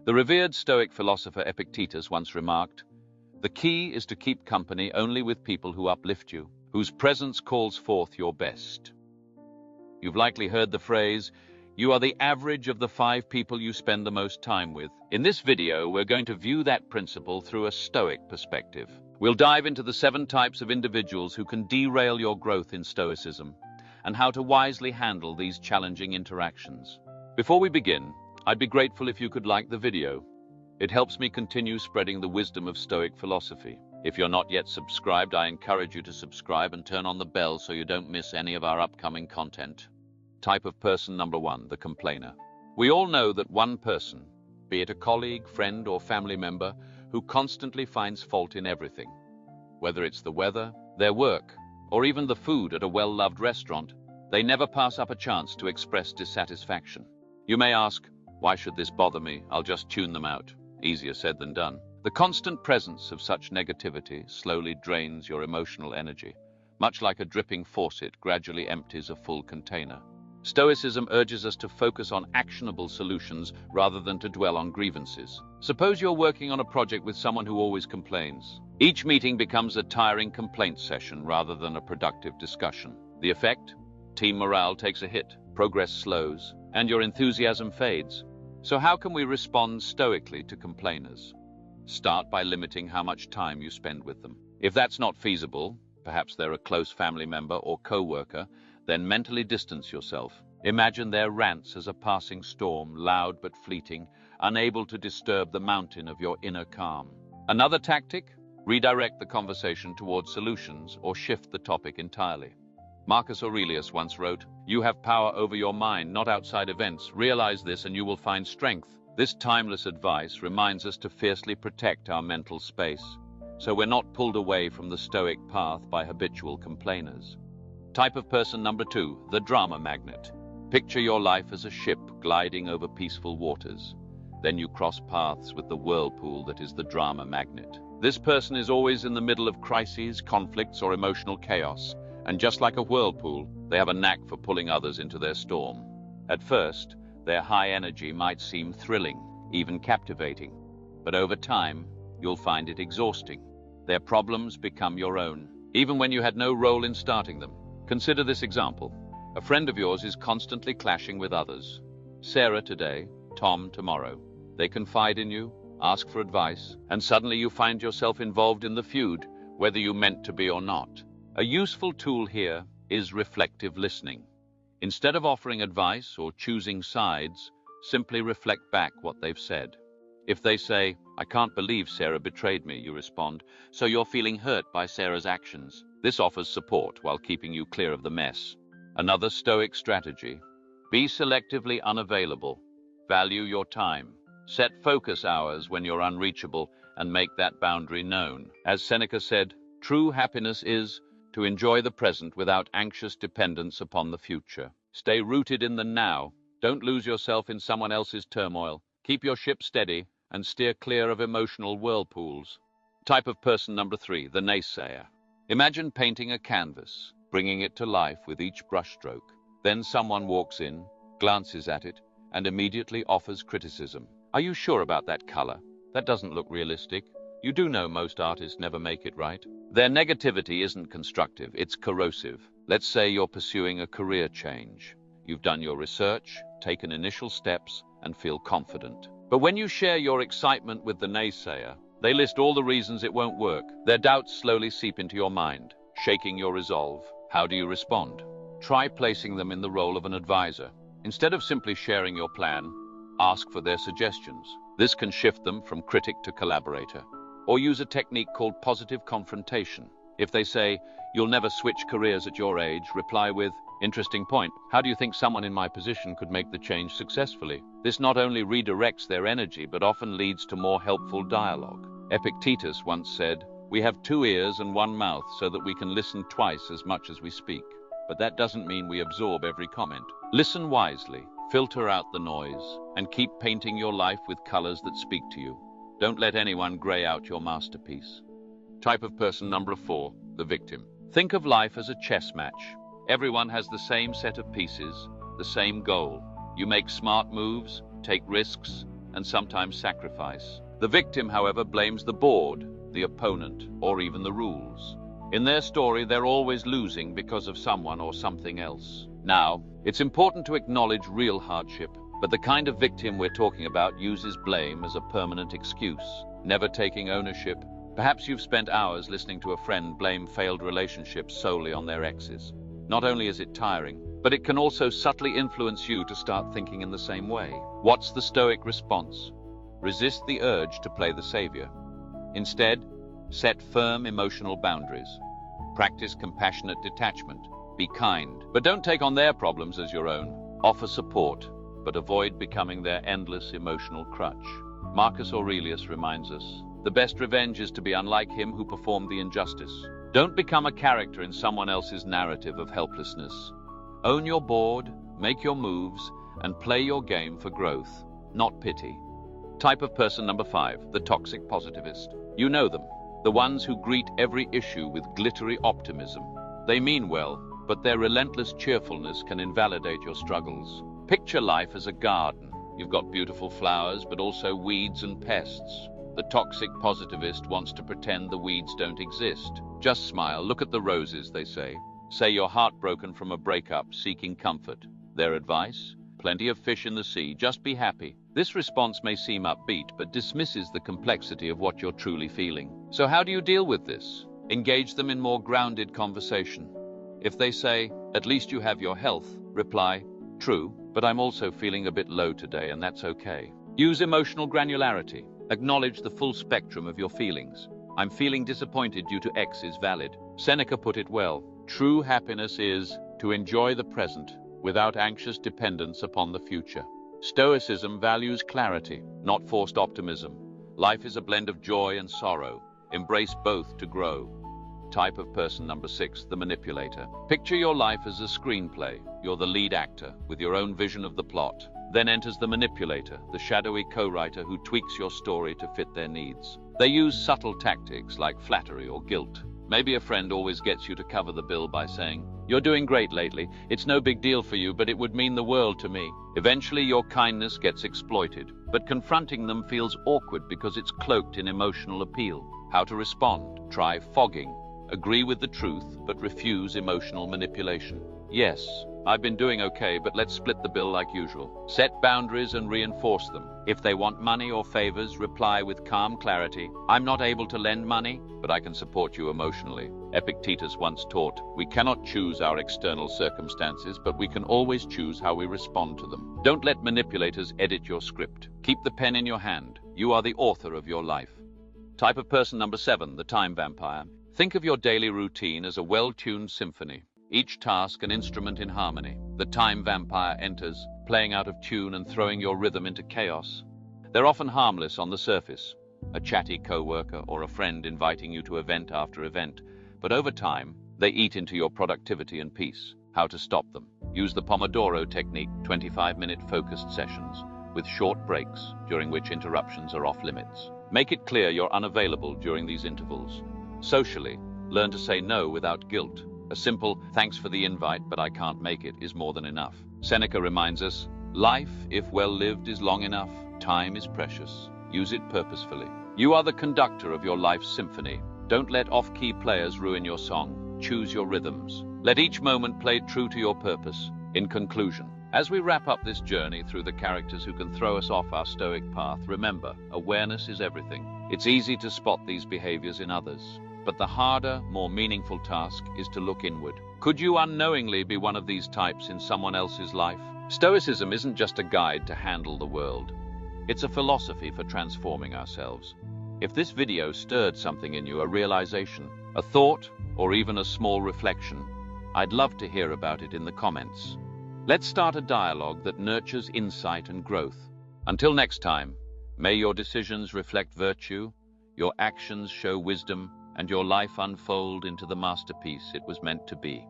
The revered Stoic philosopher Epictetus once remarked, "The key is to keep company only with people who uplift you, whose presence calls forth your best." You've likely heard the phrase, "You are the average of the 5 people you spend the most time with." In this video, we're going to view that principle through a Stoic perspective. We'll dive into the 7 types of individuals who can derail your growth in Stoicism, and how to wisely handle these challenging interactions. Before we begin, I'd be grateful if you could like the video. It helps me continue spreading the wisdom of Stoic philosophy. If you're not yet subscribed, I encourage you to subscribe and turn on the bell so you don't miss any of our upcoming content. Type of person number 1, the complainer. We all know that one person, be it a colleague, friend, or family member, who constantly finds fault in everything. Whether it's the weather, their work, or even the food at a well-loved restaurant, they never pass up a chance to express dissatisfaction. You may ask, why should this bother me? I'll just tune them out. Easier said than done. The constant presence of such negativity slowly drains your emotional energy, much like a dripping faucet gradually empties a full container. Stoicism urges us to focus on actionable solutions rather than to dwell on grievances. Suppose you're working on a project with someone who always complains. Each meeting becomes a tiring complaint session rather than a productive discussion. The effect? Team morale takes a hit, progress slows, and your enthusiasm fades. So how can we respond stoically to complainers? Start by limiting how much time you spend with them. If that's not feasible, perhaps they're a close family member or co-worker, then mentally distance yourself. Imagine their rants as a passing storm, loud but fleeting, unable to disturb the mountain of your inner calm. Another tactic? Redirect the conversation towards solutions or shift the topic entirely. Marcus Aurelius once wrote, "You have power over your mind, not outside events. Realize this and you will find strength." This timeless advice reminds us to fiercely protect our mental space, so we're not pulled away from the Stoic path by habitual complainers. Type of person number 2, the drama magnet. Picture your life as a ship gliding over peaceful waters. Then you cross paths with the whirlpool that is the drama magnet. This person is always in the middle of crises, conflicts, or emotional chaos. And just like a whirlpool, they have a knack for pulling others into their storm. At first, their high energy might seem thrilling, even captivating. But over time, you'll find it exhausting. Their problems become your own, even when you had no role in starting them. Consider this example. A friend of yours is constantly clashing with others. Sarah today, Tom tomorrow. They confide in you, ask for advice, and suddenly you find yourself involved in the feud, whether you meant to be or not. A useful tool here is reflective listening. Instead of offering advice or choosing sides, simply reflect back what they've said. If they say, "I can't believe Sarah betrayed me," you respond, "So you're feeling hurt by Sarah's actions." This offers support while keeping you clear of the mess. Another Stoic strategy: be selectively unavailable. Value your time. Set focus hours when you're unreachable and make that boundary known. As Seneca said, true happiness is to enjoy the present without anxious dependence upon the future. Stay rooted in the now. Don't lose yourself in someone else's turmoil. Keep your ship steady and steer clear of emotional whirlpools. Type of person number 3, the naysayer. Imagine painting a canvas, bringing it to life with each brushstroke. Then someone walks in, glances at it, and immediately offers criticism. "Are you sure about that color? That doesn't look realistic. You do know most artists never make it right." Their negativity isn't constructive, it's corrosive. Let's say you're pursuing a career change. You've done your research, taken initial steps, and feel confident. But when you share your excitement with the naysayer, they list all the reasons it won't work. Their doubts slowly seep into your mind, shaking your resolve. How do you respond? Try placing them in the role of an advisor. Instead of simply sharing your plan, ask for their suggestions. This can shift them from critic to collaborator. Or use a technique called positive confrontation. If they say, "You'll never switch careers at your age," reply with, "Interesting point. How do you think someone in my position could make the change successfully?" This not only redirects their energy, but often leads to more helpful dialogue. Epictetus once said, "We have 2 ears and 1 mouth so that we can listen twice as much as we speak. But that doesn't mean we absorb every comment." Listen wisely, filter out the noise, and keep painting your life with colors that speak to you. Don't let anyone gray out your masterpiece. Type of person number 4, the victim. Think of life as a chess match. Everyone has the same set of pieces, the same goal. You make smart moves, take risks, and sometimes sacrifice. The victim, however, blames the board, the opponent, or even the rules. In their story, they're always losing because of someone or something else. Now, it's important to acknowledge real hardship, but the kind of victim we're talking about uses blame as a permanent excuse, never taking ownership. Perhaps you've spent hours listening to a friend blame failed relationships solely on their exes. Not only is it tiring, but it can also subtly influence you to start thinking in the same way. What's the Stoic response? Resist the urge to play the savior. Instead, set firm emotional boundaries. Practice compassionate detachment. Be kind, but don't take on their problems as your own. Offer support, but avoid becoming their endless emotional crutch. Marcus Aurelius reminds us, the best revenge is to be unlike him who performed the injustice. Don't become a character in someone else's narrative of helplessness. Own your board, make your moves, and play your game for growth, not pity. Type of person number 5, the toxic positivist. You know them, the ones who greet every issue with glittery optimism. They mean well, but their relentless cheerfulness can invalidate your struggles. Picture life as a garden. You've got beautiful flowers, but also weeds and pests. The toxic positivist wants to pretend the weeds don't exist. Just smile, look at the roses, they say. Say you're heartbroken from a breakup, seeking comfort. Their advice? Plenty of fish in the sea, just be happy. This response may seem upbeat, but dismisses the complexity of what you're truly feeling. So how do you deal with this? Engage them in more grounded conversation. If they say, at least you have your health, reply, true, but I'm also feeling a bit low today, and that's okay. Use emotional granularity. Acknowledge the full spectrum of your feelings. I'm feeling disappointed due to X is valid. Seneca put it well. True happiness is to enjoy the present without anxious dependence upon the future. Stoicism values clarity, not forced optimism. Life is a blend of joy and sorrow. Embrace both to grow. Type of person number 6, the manipulator. Picture your life as a screenplay. You're the lead actor with your own vision of the plot. Then enters the manipulator, the shadowy co-writer who tweaks your story to fit their needs. They use subtle tactics like flattery or guilt. Maybe a friend always gets you to cover the bill by saying, "You're doing great lately. It's no big deal for you, but it would mean the world to me." Eventually, your kindness gets exploited, but confronting them feels awkward because it's cloaked in emotional appeal. How to respond? Try fogging. Agree with the truth, but refuse emotional manipulation. Yes, I've been doing okay, but let's split the bill like usual. Set boundaries and reinforce them. If they want money or favors, reply with calm clarity. I'm not able to lend money, but I can support you emotionally. Epictetus once taught, we cannot choose our external circumstances, but we can always choose how we respond to them. Don't let manipulators edit your script. Keep the pen in your hand. You are the author of your life. Type of person number 7, the time vampire. Think of your daily routine as a well-tuned symphony. Each task an instrument in harmony. The time vampire enters, playing out of tune and throwing your rhythm into chaos. They're often harmless on the surface, a chatty co-worker or a friend inviting you to event after event, but over time, they eat into your productivity and peace. How to stop them? Use the Pomodoro technique, 25-minute focused sessions, with short breaks, during which interruptions are off limits. Make it clear you're unavailable during these intervals. Socially, learn to say no without guilt. A simple, thanks for the invite, but I can't make it, is more than enough. Seneca reminds us, life, if well lived, is long enough. Time is precious. Use it purposefully. You are the conductor of your life's symphony. Don't let off-key players ruin your song. Choose your rhythms. Let each moment play true to your purpose. In conclusion, as we wrap up this journey through the characters who can throw us off our Stoic path, remember, awareness is everything. It's easy to spot these behaviors in others, but the harder, more meaningful task is to look inward. Could you unknowingly be one of these types in someone else's life? Stoicism isn't just a guide to handle the world. It's a philosophy for transforming ourselves. If this video stirred something in you, a realization, a thought, or even a small reflection, I'd love to hear about it in the comments. Let's start a dialogue that nurtures insight and growth. Until next time, may your decisions reflect virtue, your actions show wisdom, and your life unfold into the masterpiece it was meant to be.